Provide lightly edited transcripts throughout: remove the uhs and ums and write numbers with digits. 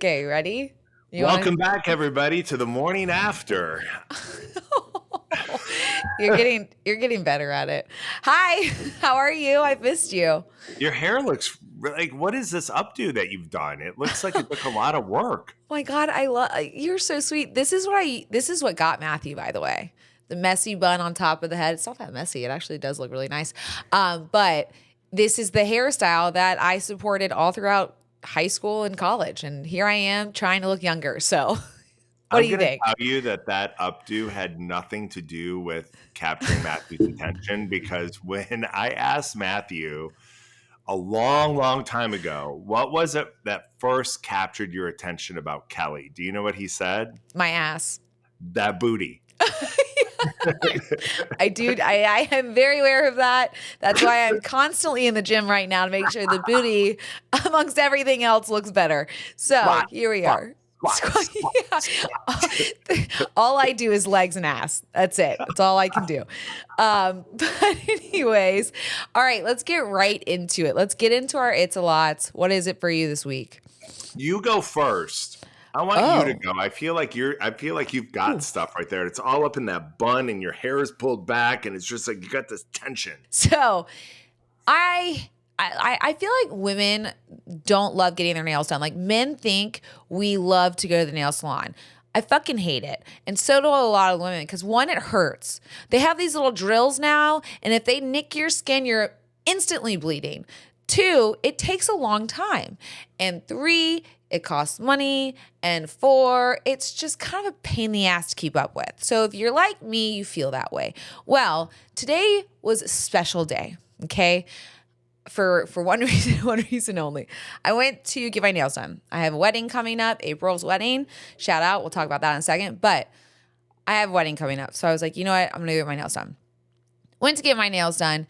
Okay, ready? Welcome back, everybody, to the morning after. You're getting better at it. Hi, how are you? I missed you. Your hair looks like, what is this updo that you've done? It looks like it took a lot of work. Oh my God, I love you're so sweet. This is what got Matthew, by the way. The messy bun on top of the head. It's not that messy. It actually does look really nice. But this is the hairstyle that I supported all throughout high school and college. And here I am trying to look younger. So what do you think? I'm going to tell you that updo had nothing to do with capturing Matthew's attention, because when I asked Matthew a long, long time ago, what was it that first captured your attention about Kelly? Do you know what he said? My ass. That booty. I am very aware of that. That's why I'm constantly in the gym right now to make sure the booty, amongst everything else, looks better. So here we are. All I do is legs and ass. That's it. That's all I can do. But anyways, all right, let's get right into it. Let's get into our It's a Lots. What is it for you this week? You go first. I want you to go. I feel like you've got stuff right there. It's all up in that bun and your hair is pulled back and it's just like you got this tension. So I feel like women don't love getting their nails done. Like men think we love to go to the nail salon. I fucking hate it. And so do a lot of women because one, it hurts. They have these little drills now, and if they nick your skin, you're instantly bleeding. 2, it takes a long time. And 3, it costs money. And 4, it's just kind of a pain in the ass to keep up with. So if you're like me, you feel that way. Well, today was a special day, okay? For one reason only. I went to get my nails done. I have a wedding coming up, April's wedding. Shout out. We'll talk about that in a second. But I have a wedding coming up. So I was like, you know what? I'm going to get my nails done. Went to get my nails done.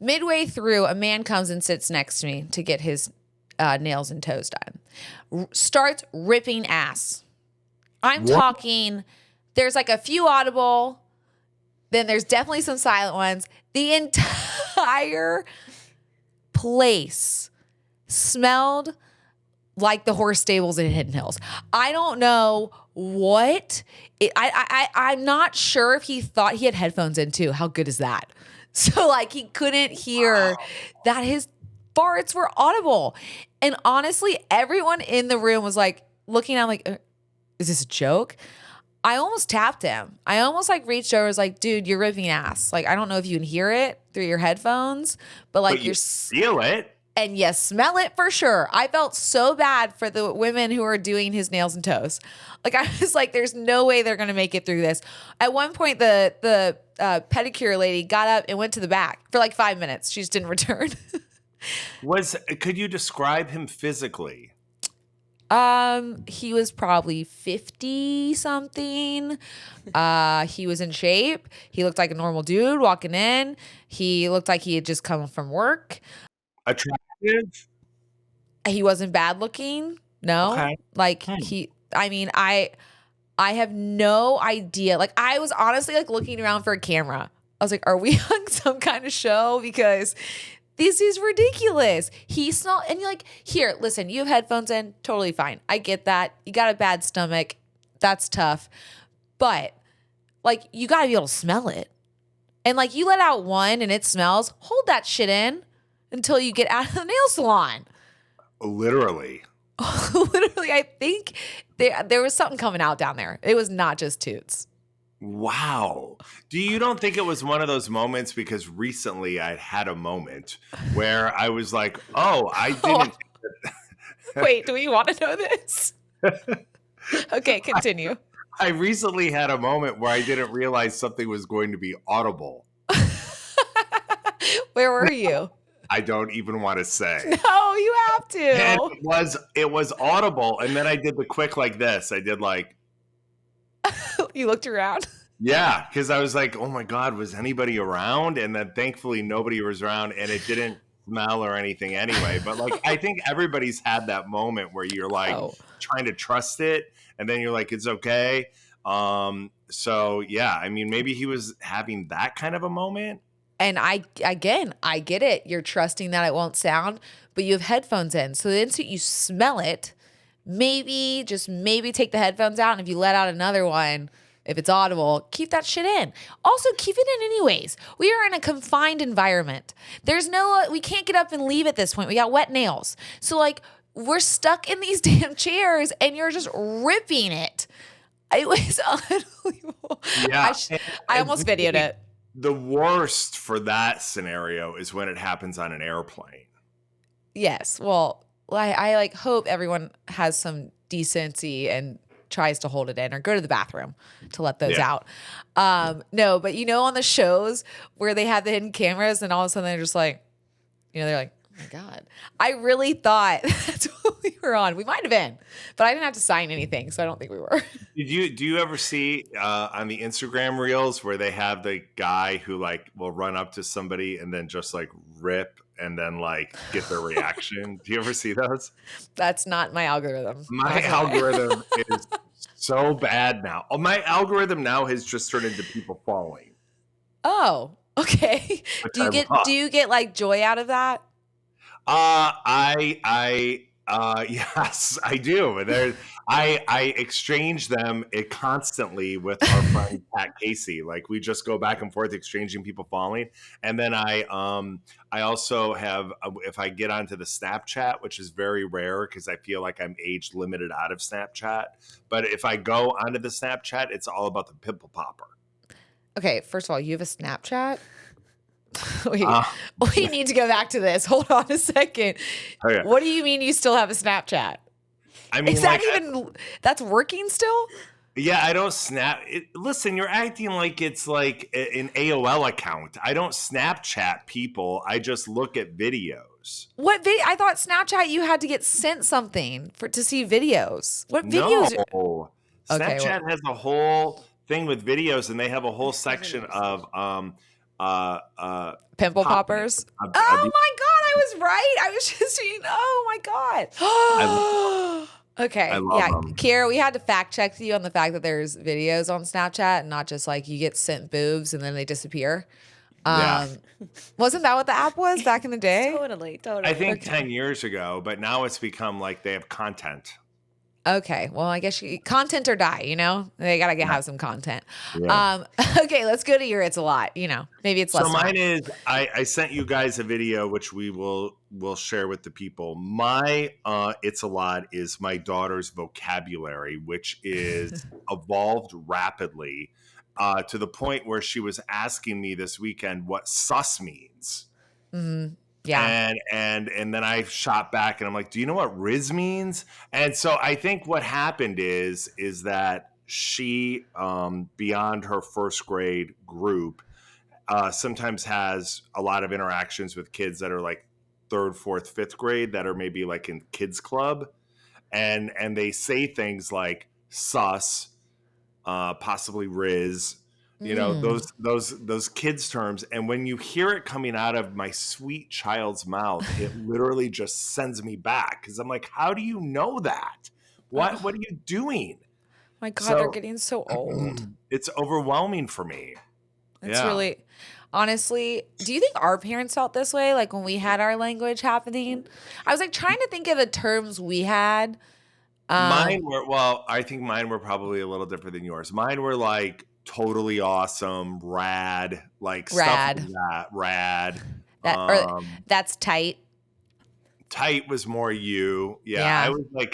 Midway through, a man comes and sits next to me to get his nails and toes done. Starts ripping ass. I'm talking, there's like a few audible, then there's definitely some silent ones. The entire place smelled like the horse stables in Hidden Hills. I don't know what. I'm not sure if he thought he had headphones in too. How good is that? So like he couldn't hear that his farts were audible. And honestly, everyone in the room was like looking at him like, is this a joke? I almost tapped him. I almost like reached over and was like, dude, you're ripping ass. Like, I don't know if you can hear it through your headphones, but like you feel it. And you smell it for sure. I felt so bad for the women who are doing his nails and toes. Like I was like, there's no way they're going to make it through this. At one point, the pedicure lady got up and went to the back for like 5 minutes. She just didn't return. Could you describe him physically? He was probably 50 something. He was in shape. He looked like a normal dude walking in. He looked like he had just come from work. Attractive? He wasn't bad looking. No. Okay. Like I have no idea. Like I was honestly like looking around for a camera. I was like, are we on some kind of show? Because this is ridiculous. He smelled, and you're like, here, listen, you have headphones in, totally fine. I get that. You got a bad stomach. That's tough. But like, you got to be able to smell it. And like, you let out one and it smells, hold that shit in until you get out of the nail salon. Literally. Literally, I think there was something coming out down there. It was not just toots. Wow. You don't think it was one of those moments? Because recently I had a moment where I was like, oh, I didn't. Wait, do we want to know this? Okay, continue. I recently had a moment where I didn't realize something was going to be audible. Where were you? I don't even want to say. No, you have to. And it was audible. And then I did the quick like this. I did like. You looked around? Yeah, because I was like, oh my God, was anybody around? And then thankfully nobody was around and it didn't smell or anything anyway. But like, I think everybody's had that moment where you're like trying to trust it and then you're like, it's okay. So yeah, I mean, maybe he was having that kind of a moment. And I get it. You're trusting that it won't sound, but you have headphones in. So the instant you smell it, maybe, just maybe take the headphones out. And if you let out another one, if it's audible, keep that shit in. Also, keep it in anyways. We are in a confined environment. We can't get up and leave at this point. We got wet nails. So like, we're stuck in these damn chairs and you're just ripping it. It was unbelievable. Yeah. I almost videoed it. The worst for that scenario is when it happens on an airplane. Yes. Well, I like hope everyone has some decency and tries to hold it in or go to the bathroom to let those out. No, but on the shows where they have the hidden cameras and all of a sudden they're just like, they're like, oh my God. I really thought that's what we were on. We might have been, but I didn't have to sign anything, so I don't think we were. Do you ever see on the Instagram reels where they have the guy who like will run up to somebody and then just like rip and then like get their reaction? Do you ever see those? That's not my algorithm. My algorithm is so bad now. Oh, my algorithm now has just turned into people falling. Oh, okay. Do you get like joy out of that? Yes, I do. I exchange them constantly with our friend Pat Casey. Like we just go back and forth exchanging people falling, and then I also have if I get onto the Snapchat, which is very rare because I feel like I'm age limited out of Snapchat. But if I go onto the Snapchat, it's all about the pimple popper. Okay, first of all, you have a Snapchat? Wait, we need to go back to this. Hold on a second. Okay. What do you mean you still have a Snapchat? I mean, is that that's working still? Yeah, I don't snap. Listen, you're acting like it's like an AOL account. I don't Snapchat people. I just look at videos. What video? I thought Snapchat you had to get sent something to see videos. What videos? No. Snapchat has a whole thing with videos, and they have a whole section of pimple poppers. Oh my God, I was right. I was just saying, oh my God. Okay. Yeah. Kiera, we had to fact check you on the fact that there's videos on Snapchat and not just like you get sent boobs and then they disappear. Wasn't that what the app was back in the day? Totally. I think 10 years ago, but now it's become like they have content. Okay, well, I guess content or die, They got to have some content. Yeah. Okay, let's go to your It's a Lot, Maybe it's less. So mine is, I sent you guys a video, which we will share with the people. My It's a Lot is my daughter's vocabulary, which is evolved rapidly to the point where she was asking me this weekend what sus means. Mm-hmm. Yeah. And then I shot back and I'm like, do you know what Riz means? And so I think what happened is that she, beyond her first grade group, sometimes has a lot of interactions with kids that are like 3rd, 4th, 5th grade that are maybe like in kids club. And they say things like sus, possibly Riz, those kids terms. And when you hear it coming out of my sweet child's mouth, it literally just sends me back. Cause I'm like, how do you know that? What are you doing? My God, they're getting so old. It's overwhelming for me. It's really, honestly, do you think our parents felt this way? Like when we had our language happening? I was like trying to think of the terms we had. I think mine were probably a little different than yours. Mine were like, totally awesome, rad, like stuff like that. Rad. That's tight. Tight was more you. Yeah.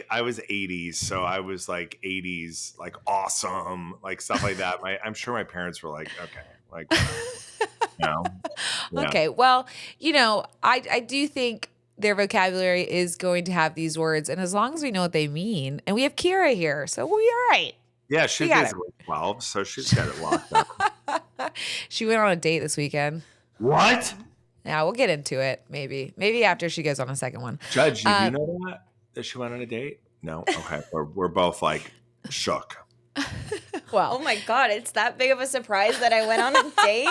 I was 80s, so I was like 80s, like awesome, like stuff like that. I'm sure my parents were like, okay, like Yeah. Okay. Well, I do think their vocabulary is going to have these words, and as long as we know what they mean, and we have Kiera here, so we'll be all right. Yeah, she's basically 12, so she's got it locked up. She went on a date this weekend. What? Yeah, we'll get into it, maybe. Maybe after she goes on a second one. Judge, do you know that she went on a date? No? Okay. We're both like shook. Well, oh my God, it's that big of a surprise that I went on a date?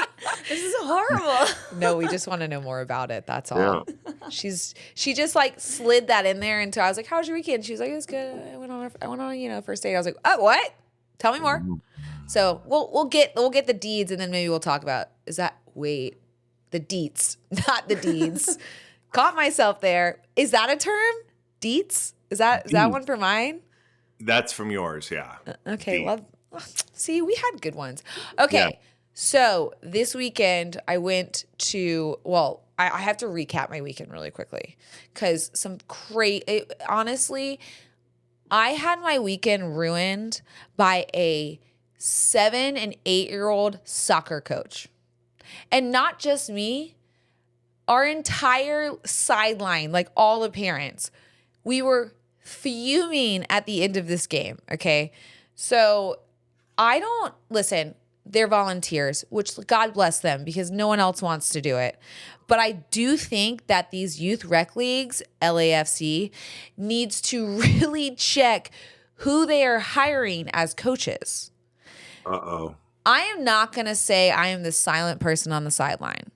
This is horrible. No, we just want to know more about it. That's all. Yeah. She just like slid that in there until I was like, "How was your weekend?" She was like, "It was good. I went on first date." I was like, "Oh, what? Tell me more." So we'll get the deeds, and then maybe we'll talk about the deets, not the deeds. Caught myself there. Is that a term? Deets? Is that one for mine? That's from yours, yeah. Okay, D. love. See, we had good ones. Okay, Yeah. so this weekend I went to. Well, I have to recap my weekend really quickly because honestly, I had my weekend ruined by a 7 and 8-year-old soccer coach, and not just me. Our entire sideline, like all the parents, we were fuming at the end of this game, okay? So listen, they're volunteers, which God bless them because no one else wants to do it. But I do think that these youth rec leagues, LAFC, needs to really check who they are hiring as coaches. Uh-oh. I am not going to say I am the silent person on the sideline.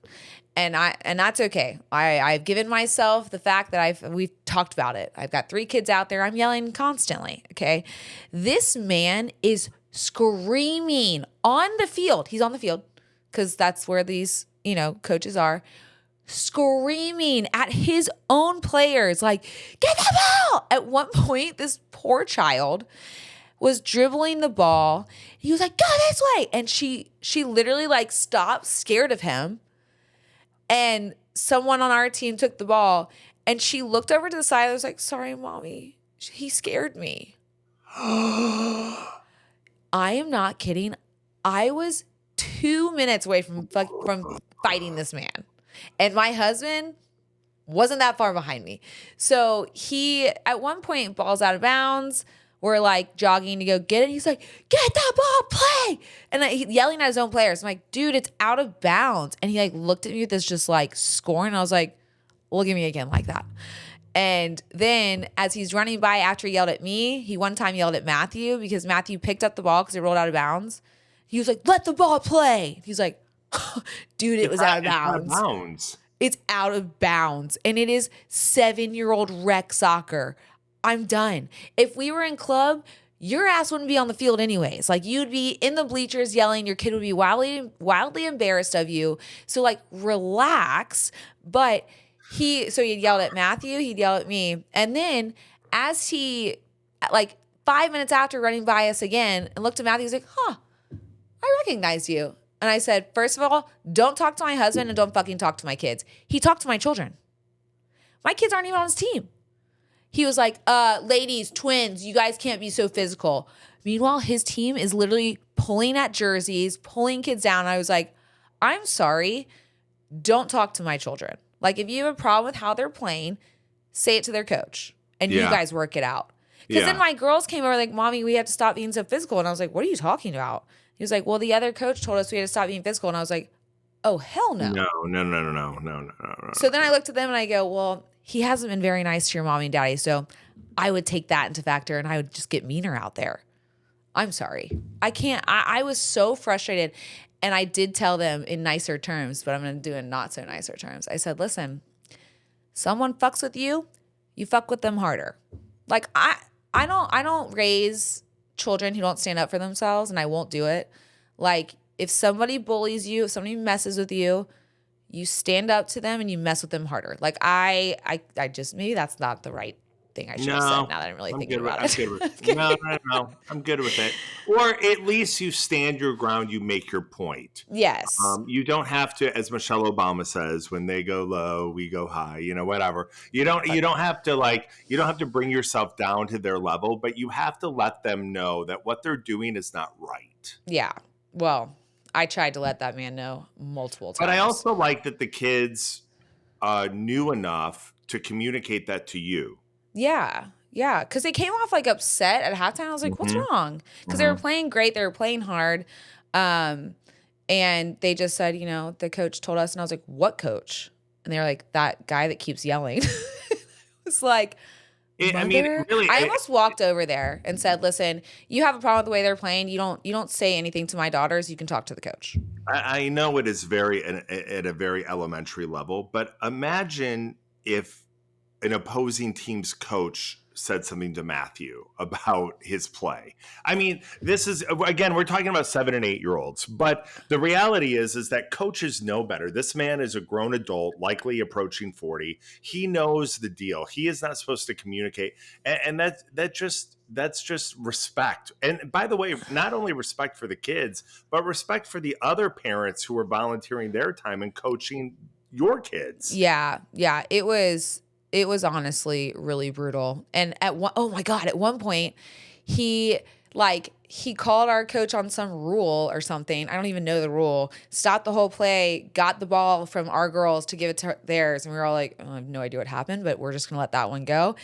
And that's okay. I've given myself the fact that we've talked about it. I've got 3 kids out there. I'm yelling constantly. Okay. This man is screaming on the field. He's on the field because that's where these, coaches are, screaming at his own players, like, get the ball. At one point, this poor child was dribbling the ball. He was like, go this way. And she literally like stopped, scared of him. And someone on our team took the ball and she looked over to the side. I was like, sorry, mommy. He scared me. I am not kidding. I was 2 minutes away from fighting this man. And my husband wasn't that far behind me. So he, at one point, ball's out of bounds. We're like jogging to go get it. He's like, get that ball, play. And he's yelling at his own players. I'm like, dude, it's out of bounds. And he like looked at me with this just like scorn. I was like, look at me again like that. And then as he's running by after he yelled at me, he one time yelled at Matthew because Matthew picked up the ball because it rolled out of bounds. He was like, let the ball play. He's like, dude, it was out of bounds. It's out of bounds. And it is 7-year-old rec soccer. I'm done. If we were in club, your ass wouldn't be on the field anyways. Like you'd be in the bleachers yelling. Your kid would be wildly embarrassed of you. So like relax. But he'd yelled at Matthew. He'd yell at me. And then as he, like 5 minutes after running by us again and looked at Matthew, he was like, I recognize you. And I said, first of all, don't talk to my husband and don't fucking talk to my kids. He talked to my children. My kids aren't even on his team. He was like, ladies, twins, you guys can't be so physical. Meanwhile, his team is literally pulling at jerseys, pulling kids down. I was like, I'm sorry. Don't talk to my children. Like, if you have a problem with how they're playing, say it to their coach and you guys work it out. Because then my girls came over like, Mommy, we have to stop being so physical. And I was like, what are you talking about? He was like, well, the other coach told us we had to stop being physical. And I was like, oh, hell no. No. So then I looked at them and I go, well, he hasn't been very nice to your mommy and daddy. So I would take that into factor and I would just get meaner out there. I'm sorry. I can't. I was so frustrated. And I did tell them in nicer terms, but I'm going to do in not so nicer terms. I said, listen, someone fucks with you, you fuck with them harder. Like I don't raise children who don't stand up for themselves, and I won't do it. Like if somebody bullies you, if somebody messes with you, you stand up to them and you mess with them harder. Like I just, maybe that's not the right thing I should have said now that I'm really thinking about it. I'm good with it. No. I'm good with it. Or at least you stand your ground, you make your point. Yes. You don't have to, as Michelle Obama says, when they go low, we go high, whatever. You don't have to bring yourself down to their level, but you have to let them know that what they're doing is not right. Yeah. Well, I tried to let that man know multiple times. But I also like that the kids knew enough to communicate that to you. Yeah. Because they came off like upset at halftime. I was like, what's wrong? Because they were playing great. They were playing hard. And they just said, the coach told us. And I was like, what coach? And they were like, that guy that keeps yelling. It was like, I almost walked over there and said, listen, you have a problem with the way they're playing. You don't say anything to my daughters. You can talk to the coach. I know it is at a very elementary level, but imagine if an opposing team's coach said something to Matthew about his play. I mean, this is, again, we're talking about 7 and 8 year olds, but the reality is that coaches know better. This man is a grown adult, likely approaching 40. He knows the deal. He is not supposed to communicate. And that's just respect. And by the way, not only respect for the kids, but respect for the other parents who are volunteering their time and coaching your kids. Yeah. It was honestly really brutal. And at one point he called our coach on some rule or something. I don't even know the rule. Stopped the whole play, got the ball from our girls to give it to theirs. And we were all like, I have no idea what happened, but we're just going to let that one go.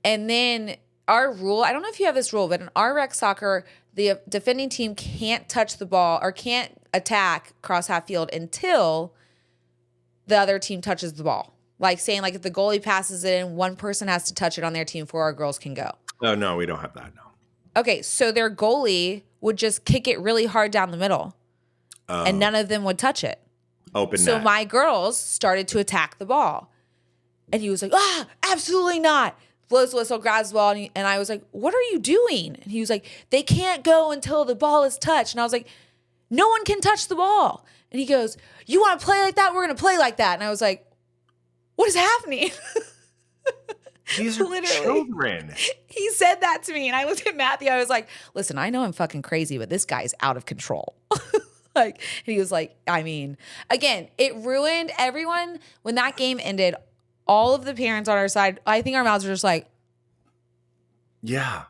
And then our rule, I don't know if you have this rule, but in our rec soccer, the defending team can't touch the ball or can't attack cross half field until the other team touches the ball. Like saying, like, if the goalie passes it in, one person has to touch it on their team before our girls can go. Oh, no, we don't have that, no. Okay, so their goalie would just kick it really hard down the middle, and none of them would touch it. Open So net. my girls started to attack the ball. And he was like, absolutely not. Blows the whistle, grabs the ball, and I was like, what are you doing? And he was like, they can't go until the ball is touched. And I was like, no one can touch the ball. And he goes, you want to play like that? We're going to play like that. And I was like, what is happening? These are children. He said that to me, and I looked at Matthew. I was like, listen, I know I'm fucking crazy, but this guy's out of control. And he was like, I mean, again, it ruined everyone. When that game ended, all of the parents on our side, I think our mouths were just like, yeah.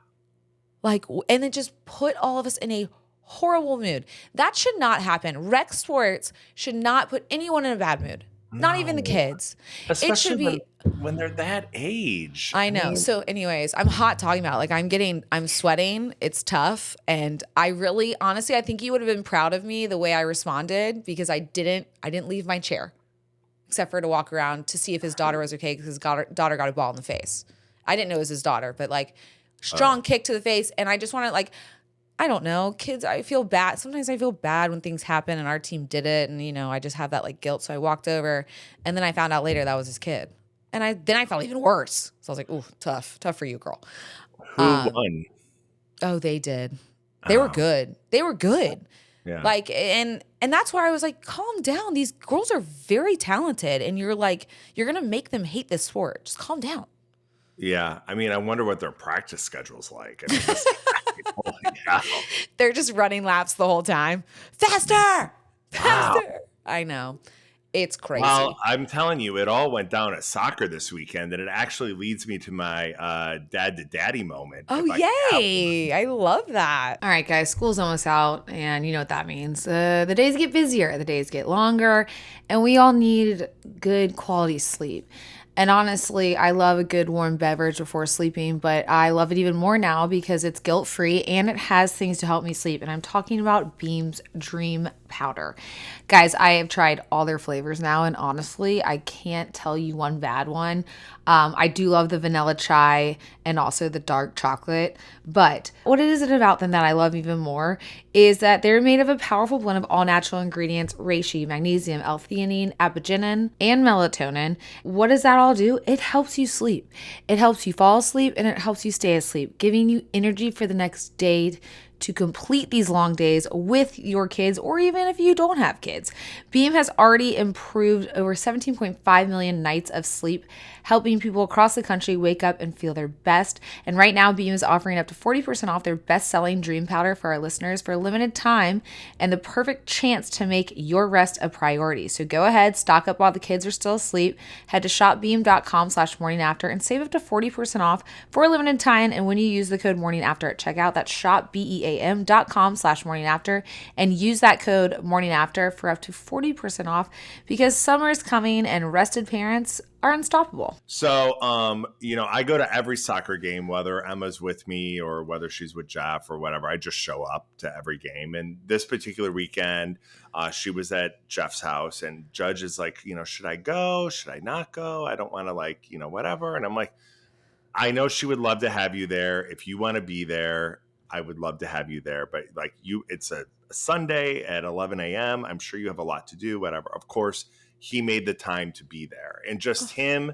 And it just put all of us in a horrible mood. That should not happen. Rec sports should not put anyone in a bad mood. Not even the kids. Especially it should be when they're that age. I know. So anyways, I'm hot talking about it. I'm sweating. It's tough. And I really, honestly, I think he would have been proud of me the way I responded, because I didn't leave my chair except for to walk around to see if his daughter was okay, because his daughter got a ball in the face. I didn't know it was his daughter, but strong kick to the face. And I just want to I don't know, kids, I feel bad. Sometimes I feel bad when things happen and our team did it. And, I just have that guilt. So I walked over, and then I found out later that was his kid. And I felt even worse. So I was like, ooh, tough for you, girl. Who won? Oh, they did. They were good. They were good. Yeah. And that's why I was like, calm down. These girls are very talented. And you're going to make them hate this sport. Just calm down. Yeah. I mean, I wonder what their practice schedule's like. I mean, holy cow. They're just running laps the whole time. Faster! Wow. I know. It's crazy. Well, I'm telling you, it all went down at soccer this weekend, and it actually leads me to my dad to daddy moment. Oh, yay. I love that. All right, guys, school's almost out, and you know what that means. The days get busier, the days get longer, and we all need good quality sleep. And honestly, I love a good warm beverage before sleeping, but I love it even more now because it's guilt-free and it has things to help me sleep. And I'm talking about Beam's Dream Powder. Guys, I have tried all their flavors now, and honestly, I can't tell you one bad one. I do love the vanilla chai and also the dark chocolate, but what is it about them that I love even more is that they're made of a powerful blend of all natural ingredients: reishi, magnesium, L-theanine, apigenin, and melatonin. What does that all do? It helps you sleep. It helps you fall asleep, and it helps you stay asleep, giving you energy for the next day to complete these long days with your kids, or even if you don't have kids. Beam has already improved over 17.5 million nights of sleep, helping people across the country wake up and feel their best. And right now, Beam is offering up to 40% off their best-selling Dream Powder for our listeners for a limited time, and the perfect chance to make your rest a priority. So go ahead, stock up while the kids are still asleep. Head to shopbeam.com/morningafter and save up to 40% off for a limited time. And when you use the code morningafter at checkout, that's shopbeam.com/morningafter, and use that code morningafter for up to 40% off, because summer is coming and rested parents are unstoppable. So, I go to every soccer game, whether Emma's with me or whether she's with Jeff or whatever. I just show up to every game. And this particular weekend, she was at Jeff's house, and Judge is like, should I go? Should I not go? I don't want to whatever. And I'm like, I know she would love to have you there. If you want to be there, I would love to have you there. But it's a Sunday at 11 a.m. I'm sure you have a lot to do, whatever. Of course, he made the time to be there. And just him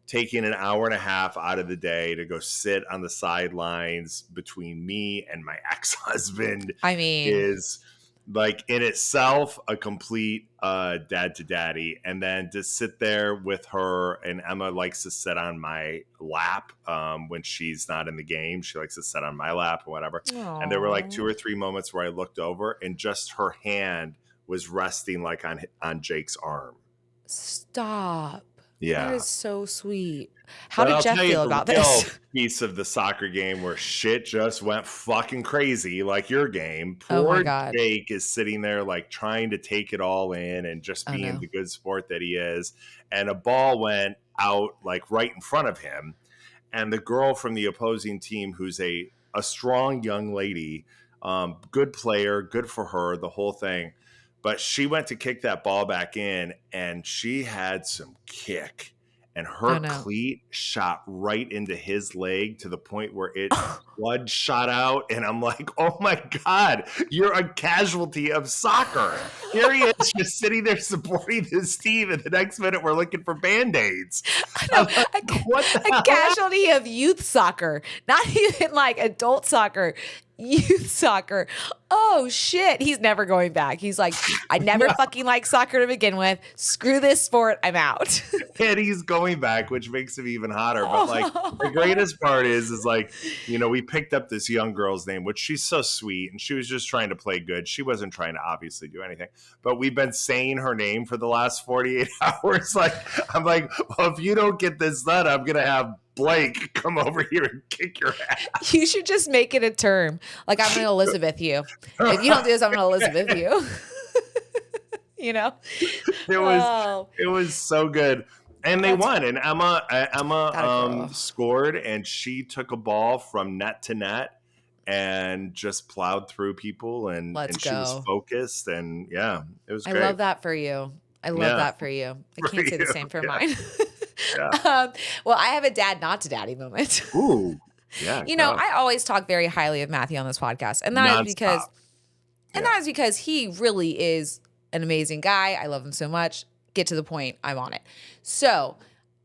taking an hour and a half out of the day to go sit on the sidelines between me and my ex-husband is like in itself a complete dad to daddy. And then to sit there with her, and Emma likes to sit on my lap when she's not in the game. She likes to sit on my lap or whatever. Aww. And there were like 2 or 3 moments where I looked over and just her hand was resting like on Jake's arm. Stop. Yeah. That is so sweet. How did Jeff feel about this? Piece of the soccer game where shit just went fucking crazy, like your game. Oh my Poor God. Jake is sitting there like trying to take it all in and just being the good sport that he is. And a ball went out like right in front of him. And the girl from the opposing team, who's a strong young lady, good player, good for her, the whole thing. But she went to kick that ball back in, and she had some kick. And her cleat shot right into his leg to the point where blood shot out. And I'm like, oh my God, you're a casualty of soccer. Here he is just sitting there supporting his team. And the next minute we're looking for Band-Aids. A casualty of youth soccer, not even like adult soccer. Youth soccer. Oh shit. He's never going back. He's like, I never fucking liked soccer to begin with. Screw this sport. I'm out. And he's going back, which makes him even hotter. But like the greatest part is like, you know, we picked up this young girl's name, which she's so sweet. And she was just trying to play good. She wasn't trying to obviously do anything, but we've been saying her name for the last 48 hours. Like, I'm like, well, if you don't get this done, I'm going to have Blake come over here and kick your ass. You should just make it a term. Like, I'm going to Elizabeth you. If you don't do this, I'm going to Elizabeth you. You know? It was so good. And they won. And Emma scored, and she took a ball from net to net and just plowed through people. And she was focused. And yeah, it was great. I love that for you. I love that for you. I can't say the same for mine. Yeah. Well, I have a dad not to daddy moment. Ooh, yeah. You know, I always talk very highly of Matthew on this podcast, and that is because he really is an amazing guy. I love him so much. Get to the point. I'm on it. So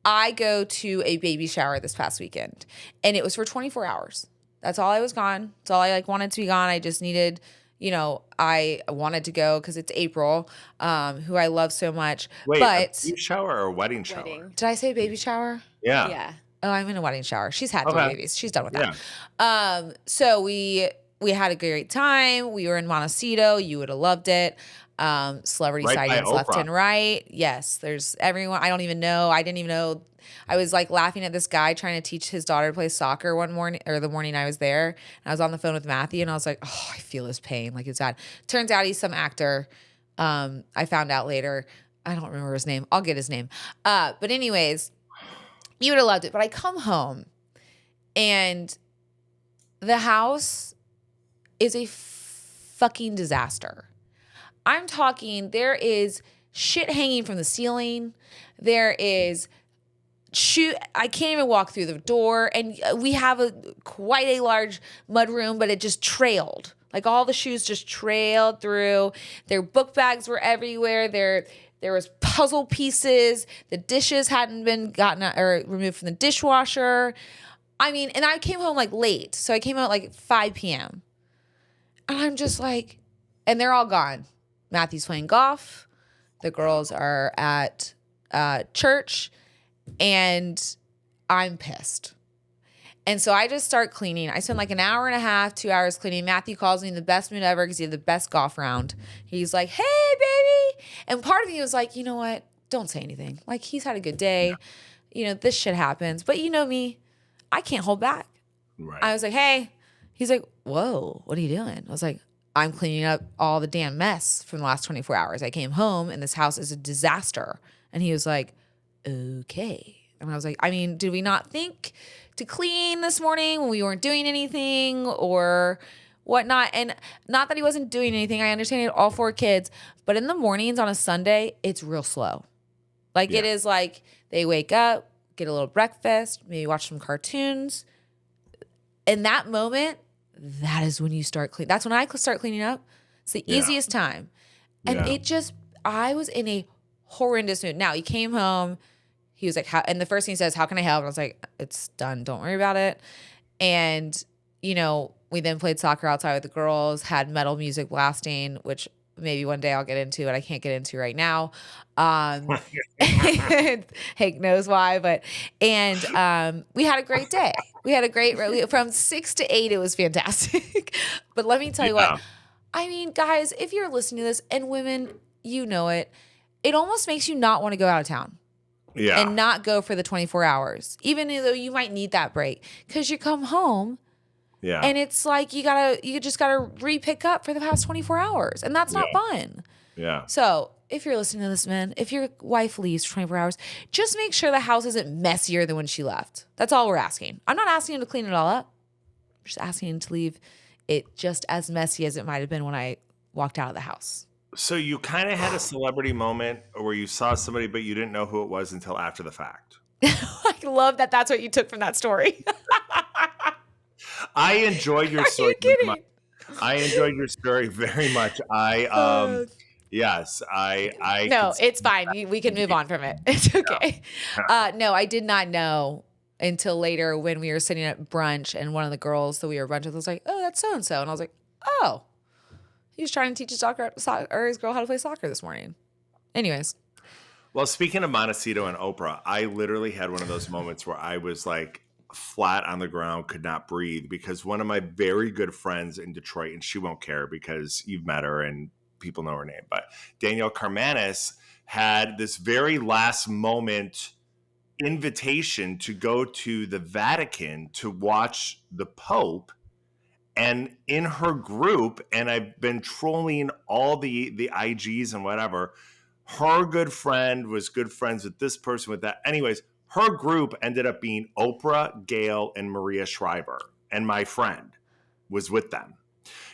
I go to a baby shower this past weekend, and it was for 24 hours. That's all I was gone. That's all I wanted to be gone. I just needed. You know, I wanted to go because it's April, who I love so much. Wait, but a baby shower or a wedding shower? Did I say baby shower? Yeah. Yeah. Oh, I'm in a wedding shower. She's had 2 babies. She's done with that. So we had a great time. We were in Montecito. You would have loved it. Celebrity sightings left and right. Yes, there's everyone. I don't even know. I didn't even know. I was like laughing at this guy trying to teach his daughter to play soccer one morning, or the morning I was there. And I was on the phone with Matthew, and I was like, oh, I feel his pain. Like, it's bad. Turns out he's some actor. I found out later. I don't remember his name. I'll get his name. But anyways, you would have loved it. But I come home, and the house is a fucking disaster. I'm talking, there is shit hanging from the ceiling. There is I can't even walk through the door. And we have quite a large mud room, but it just trailed. Like, all the shoes just trailed through. Their book bags were everywhere. There was puzzle pieces. The dishes hadn't been removed from the dishwasher. I mean, and I came home like late. So I came out like 5 p.m. And I'm just like, and they're all gone. Matthew's playing golf. The girls are at church. And I'm pissed. And so I just start cleaning. I spend like an hour and a half, 2 hours cleaning. Matthew calls me in the best mood ever because he had the best golf round. He's like, hey, baby. And part of me was like, you know what? Don't say anything. Like, he's had a good day. You know, this shit happens. But you know me. I can't hold back. Right. I was like, hey. He's like, whoa, what are you doing? I was like, I'm cleaning up all the damn mess from the last 24 hours. I came home, and this house is a disaster. And he was like, okay. And I was like, I mean, did we not think to clean this morning when we weren't doing anything or whatnot? And not that he wasn't doing anything. I understand he had all 4 kids. But in the mornings on a Sunday, it's real slow. Like, it is like they wake up, get a little breakfast, maybe watch some cartoons. In that moment, that is when you start cleaning. That's when I start cleaning up. It's the easiest time. And it just, I was in a horrendous mood. Now, he came home. he was like, and the first thing he says, how can I help? And I was like, it's done. Don't worry about it. And, we then played soccer outside with the girls, had metal music blasting, which maybe one day I'll get into, but I can't get into right now. Hank knows why, we had a great day. We had a great, from 6 to 8, it was fantastic. But let me tell you what, I mean, guys, if you're listening to this, and women, it almost makes you not want to go out of town. Yeah. And not go for the 24 hours, even though you might need that break, because you come home. Yeah. And it's like you just gotta re-pick up for the past 24 hours. And that's not fun. Yeah. So if you're listening to this, man, if your wife leaves for 24 hours, just make sure the house isn't messier than when she left. That's all we're asking. I'm not asking him to clean it all up. I'm just asking him to leave it just as messy as it might have been when I walked out of the house. So you kind of had a celebrity moment where you saw somebody, but you didn't know who it was until after the fact. I love that that's what you took from that story. I enjoyed your story. I enjoyed your story very much. Yes, I. No, it's fine. We can move on from it. It's okay. No, I did not know until later when we were sitting at brunch, and one of the girls that we were brunch with was like, "Oh, that's so and so," and I was like, "Oh, he was trying to teach his girl how to play soccer this morning." Anyways. Well, speaking of Montecito and Oprah, I literally had one of those moments where I was like flat on the ground, could not breathe, because one of my very good friends in Detroit, and she won't care because you've met her and people know her name, but Danielle Carmanis had this very last moment invitation to go to the Vatican to watch the Pope. And in her group, and I've been trolling all the IGs and whatever, her good friend was good friends with this person, with that. Anyways, her group ended up being Oprah, Gayle, and Maria Shriver. And my friend was with them.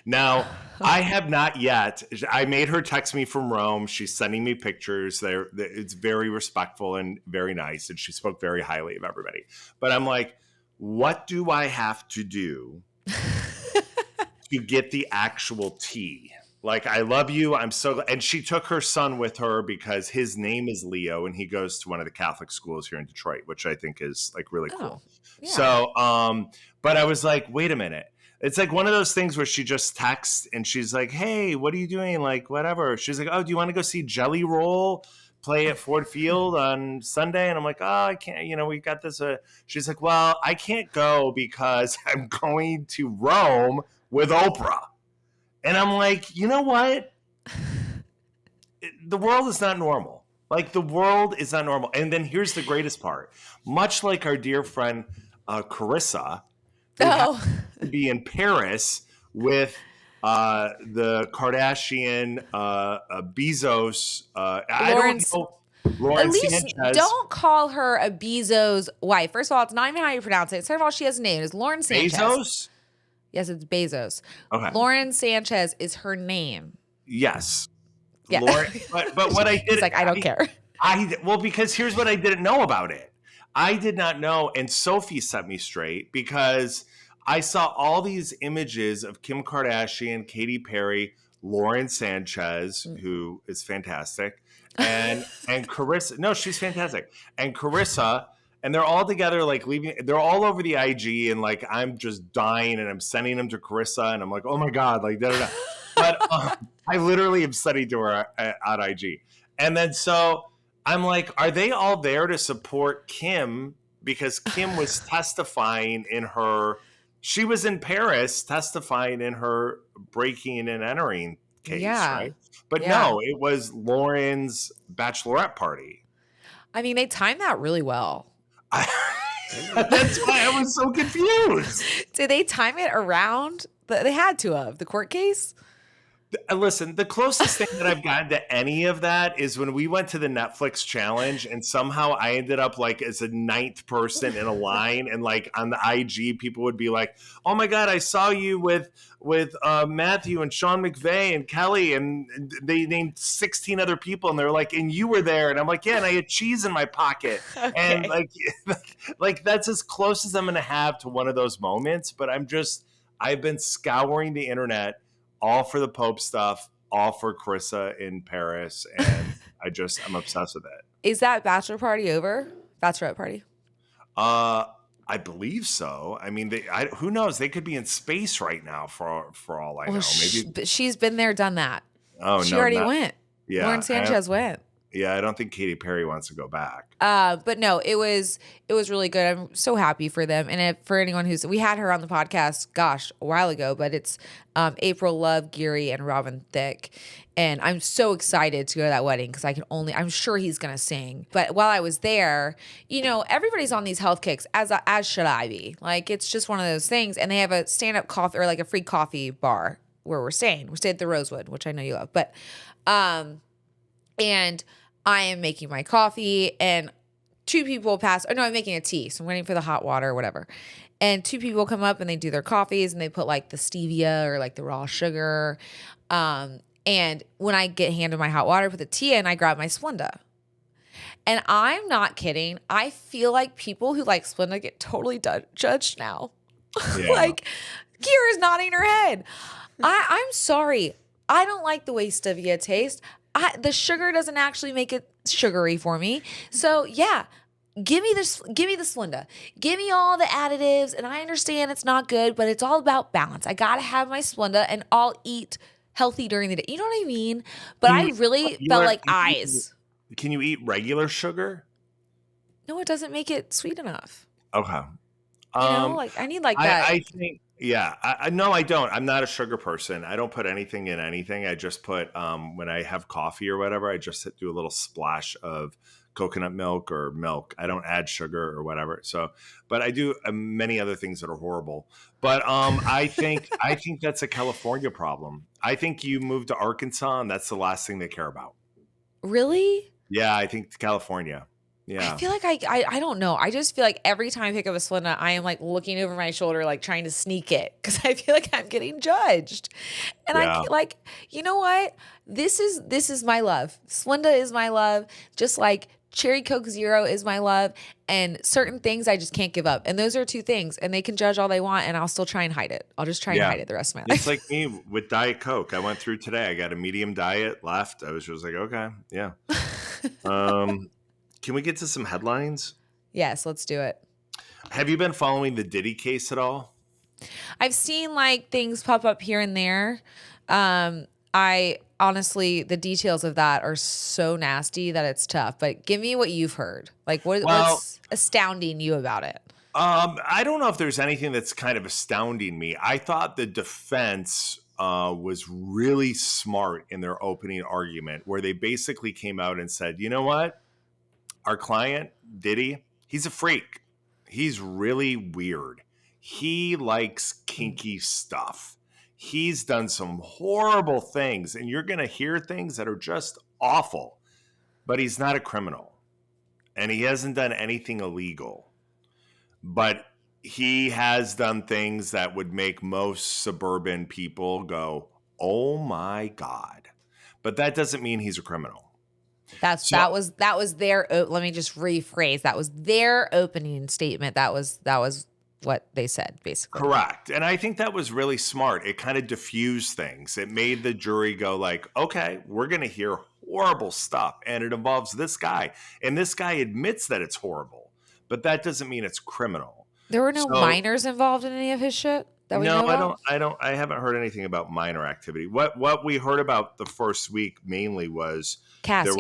Now, I have not yet. I made her text me from Rome. She's sending me pictures. It's very respectful and very nice. And she spoke very highly of everybody. But I'm like, what do I have to do to get the actual tea? Like, I love you. I'm so glad. And she took her son with her because his name is Leo and he goes to one of the Catholic schools here in Detroit, which I think is like really cool. Yeah. So, but I was like, wait a minute. It's like one of those things where she just texts and she's like, hey, what are you doing? Like, whatever. She's like, oh, do you want to go see Jelly Roll play at Ford Field on Sunday? And I'm like, oh, I can't, we got this. She's like, well, I can't go because I'm going to Rome with Oprah. And I'm like, you know what? The world is not normal. Like, the world is not normal. And then here's the greatest part. Much like our dear friend Carissa, to be in Paris with the Kardashian Bezos. Lauren Sanchez. Don't call her a Bezos wife. First of all, it's not even how you pronounce it. Second of all, she has a name. It's Lauren Sanchez. Bezos? Yes, it's Bezos. Okay. Lauren Sanchez is her name. Yes. Yeah. Lauren, but what I did... It's like, I don't care. Well, because here's what I didn't know about it. I did not know, and Sophie set me straight, because I saw all these images of Kim Kardashian, Katy Perry, Lauren Sanchez, who is fantastic, and Carissa. No, she's fantastic. And Carissa... And they're all together, like leaving. They're all over the IG, and like I'm just dying, and I'm sending them to Carissa, and I'm like, oh my god, like da da da. But I literally am sending to her on IG, and then so I'm like, are they all there to support Kim? Because Kim was testifying in her. She was in Paris testifying in her breaking and entering case, right? But no, it was Lauren's bachelorette party. I mean, they timed that really well. That's why I was so confused. Did they time it around? They had to have the court case. Listen, the closest thing that I've gotten to any of that is when we went to the Netflix challenge, and somehow I ended up like as a 9th person in a line, and like on the IG, people would be like, "Oh my god, I saw you with Matthew and Sean McVay and Kelly," and they named 16 other people, and they're like, "And you were there," and I'm like, "Yeah," and I had cheese in my pocket, okay. And like that's as close as I'm gonna have to one of those moments. But I've been scouring the internet. All for the Pope stuff, all for Carissa in Paris, and I'm obsessed with it. Is that bachelor party over? bachelorette party? I believe so. I mean, who knows? They could be in space right now for all I know. Maybe she's been there, done that. Oh, she no, already went. Yeah, Lauren Sanchez went. Yeah, I don't think Katy Perry wants to go back. But no, it was really good. I'm so happy for them. And for anyone we had her on the podcast, gosh, a while ago, but it's April Love, Geary, and Robin Thicke. And I'm so excited to go to that wedding because I'm sure he's going to sing. But while I was there, everybody's on these health kicks, as should I be. Like, it's just one of those things. And they have a stand-up coffee or like a free coffee bar where we're staying. We stayed at the Rosewood, which I know you love. But, and I am making my coffee and two people pass. Oh no, I'm making a tea. So I'm waiting for the hot water or whatever. And two people come up and they do their coffees and they put like the stevia or like the raw sugar. And when I get handed my hot water, I put the tea in, I grab my Splenda. And I'm not kidding. I feel like people who like Splenda get totally judged now. Yeah. Like, Kira's nodding her head. I'm sorry. I don't like the way stevia tastes. The sugar doesn't actually make it sugary for me. So yeah, give me the Splenda. Give me all the additives. And I understand it's not good, but it's all about balance. I gotta have my Splenda, and I'll eat healthy during the day. You know what I mean? But I really felt like eyes. Can you eat regular sugar? No, it doesn't make it sweet enough. Okay. Like I need like that. I think. Yeah, no, I don't. I'm not a sugar person. I don't put anything in anything. I just put, when I have coffee or whatever, I just do a little splash of coconut milk or milk. I don't add sugar or whatever. So, but I do many other things that are horrible. But I think that's a California problem. I think you moved to Arkansas and that's the last thing they care about. Really? Yeah, I think California. Yeah. I feel like I don't know. I just feel like every time I pick up a Splenda, I am like looking over my shoulder, like trying to sneak it because I feel like I'm getting judged. And I like, you know what? This is my love. Splenda is my love. Just like Cherry Coke Zero is my love. And certain things I just can't give up. And those are two things. And they can judge all they want, and I'll still try and hide it. I'll just try and hide it the rest of my life. It's like me with Diet Coke. I went through today. I got a medium diet left. I was just like, okay, yeah. Can we get to some headlines? Yes, let's do it. Have you been following the Diddy case at all? I've seen like things pop up here and there. I honestly, the details of that are so nasty that it's tough. But give me what you've heard. Like what's astounding you about it? I don't know if there's anything that's kind of astounding me. I thought the defense was really smart in their opening argument, where they basically came out and said, you know what? Our client, Diddy, he's a freak. He's really weird. He likes kinky stuff. He's done some horrible things, and you're going to hear things that are just awful. But he's not a criminal, and he hasn't done anything illegal. But he has done things that would make most suburban people go, oh my God. But that doesn't mean he's a criminal. That was their. Let me just rephrase. That was their opening statement. That was what they said, basically. Correct. And I think that was really smart. It kind of diffused things. It made the jury go like, okay, we're going to hear horrible stuff, and it involves this guy, and this guy admits that it's horrible, but that doesn't mean it's criminal. There were no minors involved in any of his shit. I haven't heard anything about minor activity. What we heard about the first week mainly was Cassie.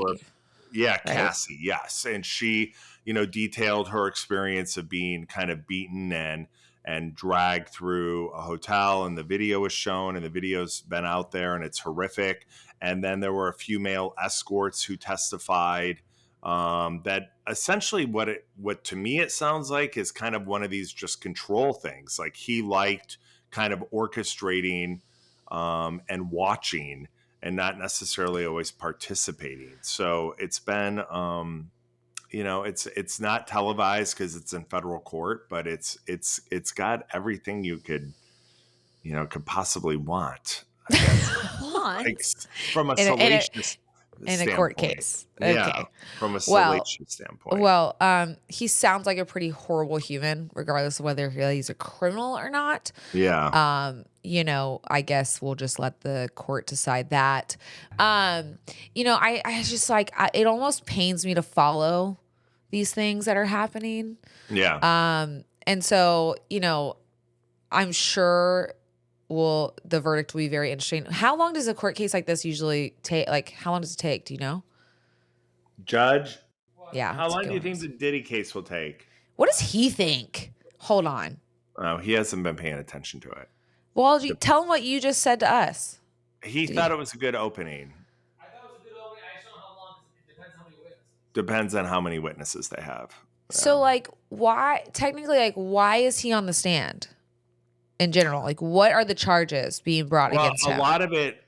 Cassie, yes. And she, detailed her experience of being kind of beaten and dragged through a hotel, and the video was shown, and the video's been out there, and it's horrific. And then there were a few male escorts who testified that essentially what to me it sounds like is kind of one of these just control things. Like he liked kind of orchestrating and watching and not necessarily always participating. So it's been, it's not televised because it's in federal court, but it's got everything you could possibly want. I guess. Like, from a salacious in a court case. Okay. Yeah, from a salacious standpoint. Well, he sounds like a pretty horrible human, regardless of whether he's a criminal or not. Yeah. I guess we'll just let the court decide that. I just like, it almost pains me to follow these things that are happening. Yeah. And so, I'm sure the verdict will be very interesting. How long does a court case like this usually take? Like, how long does it take? Do you know? Judge, Yeah. how long do you think the Diddy case will take? What does he think? Hold on. Oh, he hasn't been paying attention to it. Well, tell him what you just said to us. He thought it was a good opening. I thought it was a good opening. I just don't know how long. It depends how many witnesses. Depends on how many witnesses they have. So, why is he on the stand in general? Like, what are the charges being brought against him? A lot of it,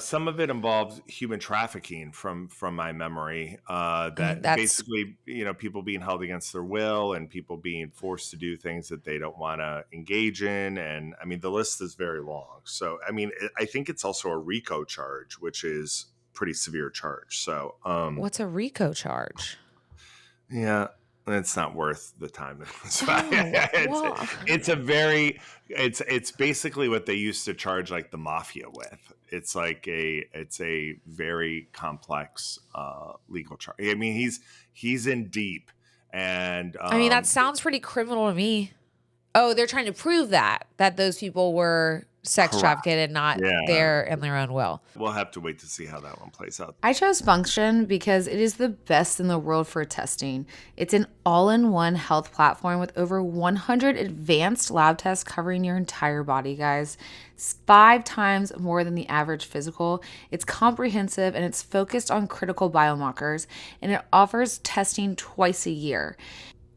some of it involves human trafficking from my memory. That's basically, people being held against their will and people being forced to do things that they don't want to engage in. And I mean, the list is very long. So, I mean, I think it's also a RICO charge, which is pretty severe charge. So, what's a RICO charge? Yeah, it's not worth the time. It's basically what they used to charge like the mafia with. It's a very complex legal charge. I mean, he's in deep, and I mean that sounds pretty criminal to me. Oh, they're trying to prove that those people were sex trafficked and not there in their own will. We'll have to wait to see how that one plays out. I chose Function because it is the best in the world for testing. It's an all-in-one health platform with over 100 advanced lab tests covering your entire body, guys. It's 5 times more than the average physical. It's comprehensive and it's focused on critical biomarkers, and it offers testing twice a year.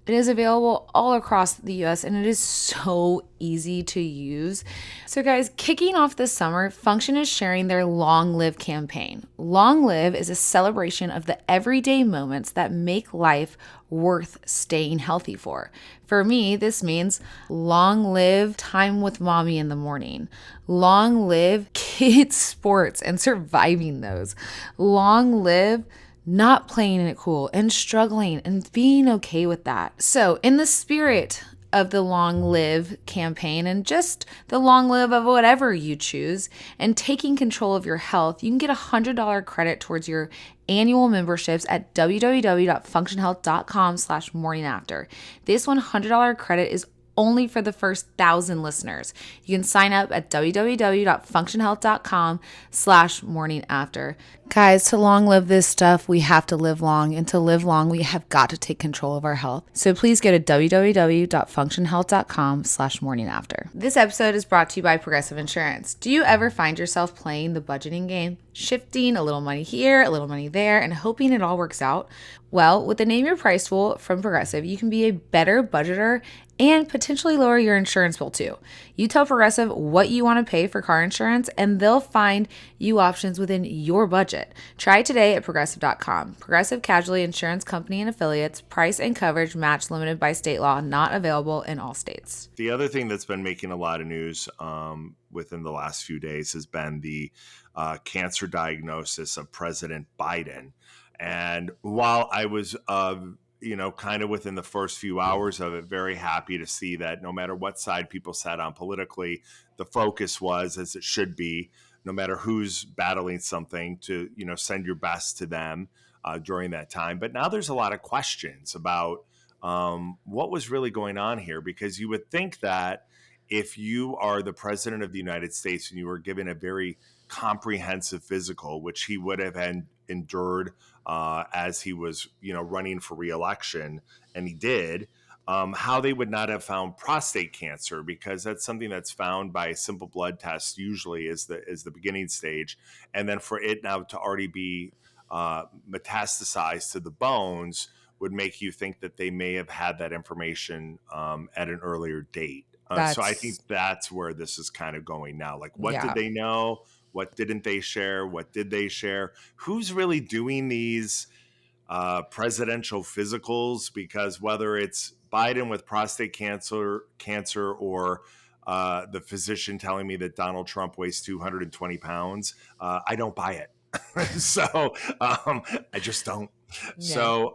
It is available all across the US and it is so easy to use. So guys, kicking off this summer, Function is sharing their Long Live campaign. Long Live is a celebration of the everyday moments that make life worth staying healthy for. For me, this means long live time with mommy in the morning. Long live kids sports and surviving those. Long live not playing it cool and struggling and being okay with that. So in the spirit of the Long Live campaign and just the long live of whatever you choose and taking control of your health, you can get $100 credit towards your annual memberships at www.functionhealth.com/morningafter. This $100 credit is only for the first 1,000 listeners. You can sign up at www.functionhealth.com/morningafter. Guys, to long live this stuff, we have to live long. And to live long, we have got to take control of our health. So please go to www.functionhealth.com/morningafter. This episode is brought to you by Progressive Insurance. Do you ever find yourself playing the budgeting game? Shifting a little money here, a little money there, and hoping it all works out? Well, with the Name Your Price tool from Progressive, you can be a better budgeter and potentially lower your insurance bill too. You tell Progressive what you want to pay for car insurance, and they'll find you options within your budget. Try it today at Progressive.com. Progressive Casualty Insurance Company and Affiliates. Price and coverage match limited by state law. Not available in all states. The other thing that's been making a lot of news within the last few days has been the cancer diagnosis of President Biden. And while I was kind of within the first few hours of it, very happy to see that no matter what side people sat on politically, the focus was, as it should be, no matter who's battling something, to, send your best to them during that time. But now there's a lot of questions about what was really going on here, because you would think that if you are the president of the United States and you were given a very comprehensive physical, which he would have endured as he was, running for re-election, and he did, how they would not have found prostate cancer, because that's something that's found by a simple blood test, usually is the beginning stage. And then for it now to already be metastasized to the bones would make you think that they may have had that information at an earlier date. So I think that's where this is kind of going now. Like, what did they know? What didn't they share? What did they share? Who's really doing these presidential physicals? Because whether it's Biden with prostate cancer, or the physician telling me that Donald Trump weighs 220 pounds, I don't buy it. So I just don't. Yeah. So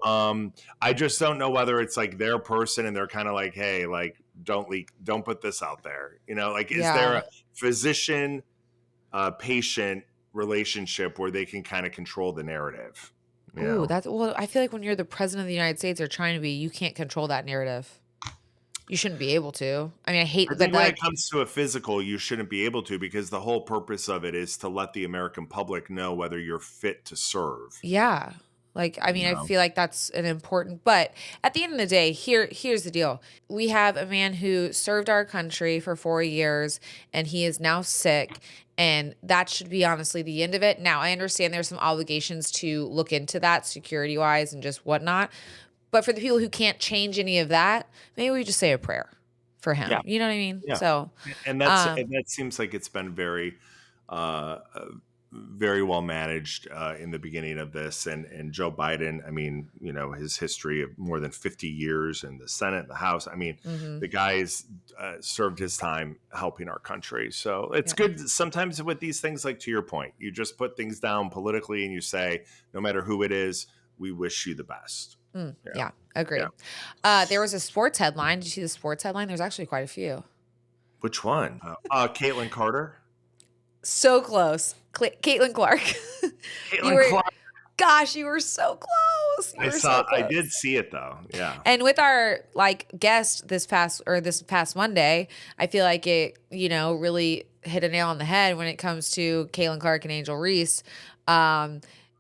I just don't know whether it's like their person and they're kind of like, hey, like, don't leak, don't put this out there. Is there a physician patient relationship where they can kind of control the narrative? Ooh, well, I feel like when you're the president of the United States or trying to be, you can't control that narrative. You shouldn't be able to. I mean, I hate I that. think when it comes to a physical, you shouldn't be able to, because the whole purpose of it is to let the American public know whether you're fit to serve. Yeah. Like, I mean, I feel like that's an important, but at the end of the day, here's the deal. We have a man who served our country for 4 years and he is now sick, and that should be honestly the end of it. Now, I understand there's some obligations to look into that security wise and just whatnot. But for the people who can't change any of that, maybe we just say a prayer for him. Yeah. You know what I mean? Yeah. So, and that seems like it's been very, very well managed in the beginning of this. And Joe Biden, I mean, you know, his history of more than 50 years in the Senate, the House. I mean, the guy's served his time helping our country. So it's good sometimes with these things, like to your point, you just put things down politically and you say, no matter who it is, we wish you the best. Yeah, agreed. Yeah. There was a sports headline. Did you see the sports headline? There's actually quite a few. Which one? Caitlin Carter? So close. Caitlin Clark. Clark. Gosh, you were so close. I did see it though. Yeah. And with our guest this past Monday, I feel like it, really hit a nail on the head when it comes to Caitlin Clark and Angel Reese.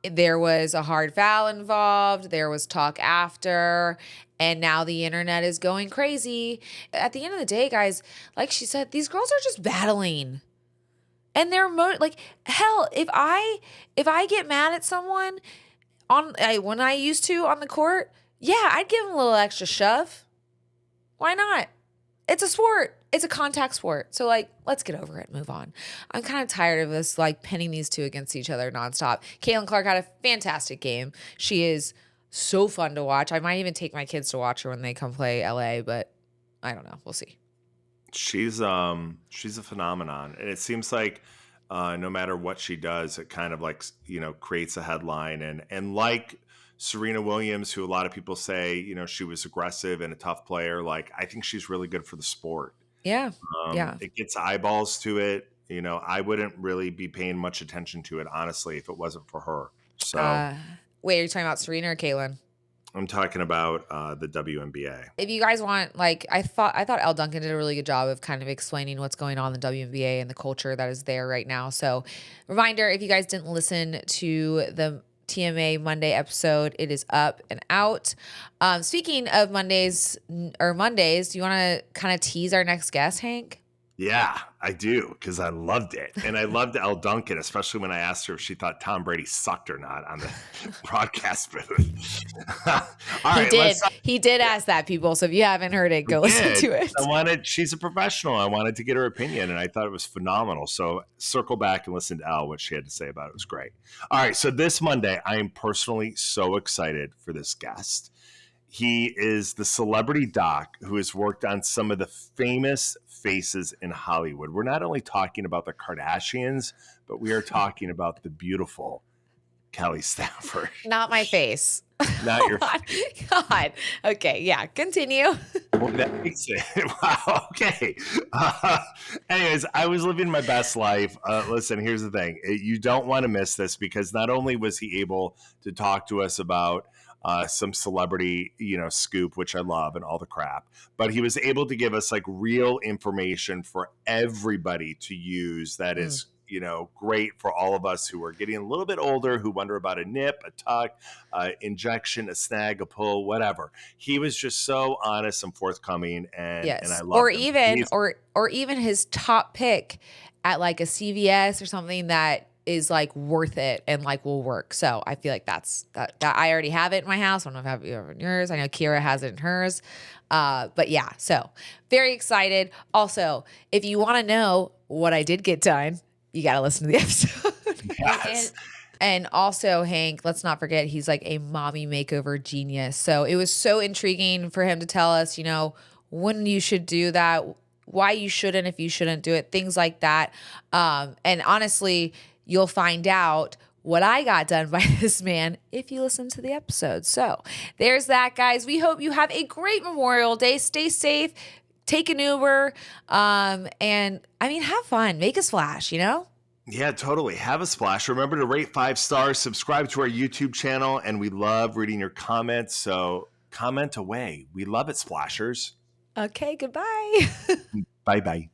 There was a hard foul involved. There was talk after, and now the internet is going crazy. At the end of the day, guys, like she said, these girls are just battling. And they're hell, if I get mad at someone when I used to on the court, yeah, I'd give them a little extra shove. Why not? It's a sport. It's a contact sport. So let's get over it and move on. I'm kind of tired of this pinning these two against each other nonstop. Caitlin Clark had a fantastic game. She is so fun to watch. I might even take my kids to watch her when they come play LA, but I don't know. We'll see. She's a phenomenon, and it seems like no matter what she does, it kind of creates a headline, and like Serena Williams, who a lot of people say she was aggressive and a tough player. I think she's really good for the sport. Yeah, it gets eyeballs to it. I wouldn't really be paying much attention to it honestly if it wasn't for her. So wait, are you talking about Serena or Caitlin? I'm talking about the WNBA. If you guys want, I thought Elle Duncan did a really good job of kind of explaining what's going on in the WNBA and the culture that is there right now. So, reminder, if you guys didn't listen to the TMA Monday episode, it is up and out. Speaking of Mondays, do you want to kind of tease our next guest, Hank? Yeah, I do, because I loved it. And I loved Elle Duncan, especially when I asked her if she thought Tom Brady sucked or not on the broadcast booth. He did ask that, people. So if you haven't heard it, go listen to it. She's a professional. I wanted to get her opinion, and I thought it was phenomenal. So circle back and listen to Elle, what she had to say about it. It was great. All right, so this Monday, I am personally so excited for this guest. He is the celebrity doc who has worked on some of the famous faces in Hollywood. We're not only talking about the Kardashians, but we are talking about the beautiful Kelly Stafford. Not my face. Not your face. God. Okay, yeah, continue. Well, that makes it. Wow, okay. Anyways, I was living my best life. Listen, here's the thing. You don't want to miss this, because not only was he able to talk to us about some celebrity, scoop, which I love, and all the crap, but he was able to give us real information for everybody to use that is, great for all of us who are getting a little bit older, who wonder about a nip, a tuck, injection, a snag, a pull, whatever. He was just so honest and forthcoming, and I love him. Or even his top pick at a CVS or something that is worth it and will work. So I feel like that I already have it in my house. I don't know if you have it in yours. I know Kira has it in hers. But yeah, so very excited. Also, if you want to know what I did get done, you got to listen to the episode. Yes. And also, Hank, let's not forget, he's a mommy makeover genius. So it was so intriguing for him to tell us, when you should do that, why you shouldn't, if you shouldn't do it, things like that. And honestly, you'll find out what I got done by this man if you listen to the episode. So there's that, guys. We hope you have a great Memorial Day. Stay safe. Take an Uber. And have fun. Make us flash, Yeah, totally. Have a splash. Remember to rate 5 stars, subscribe to our YouTube channel, and we love reading your comments. So comment away. We love it, splashers. Okay, goodbye. Bye-bye.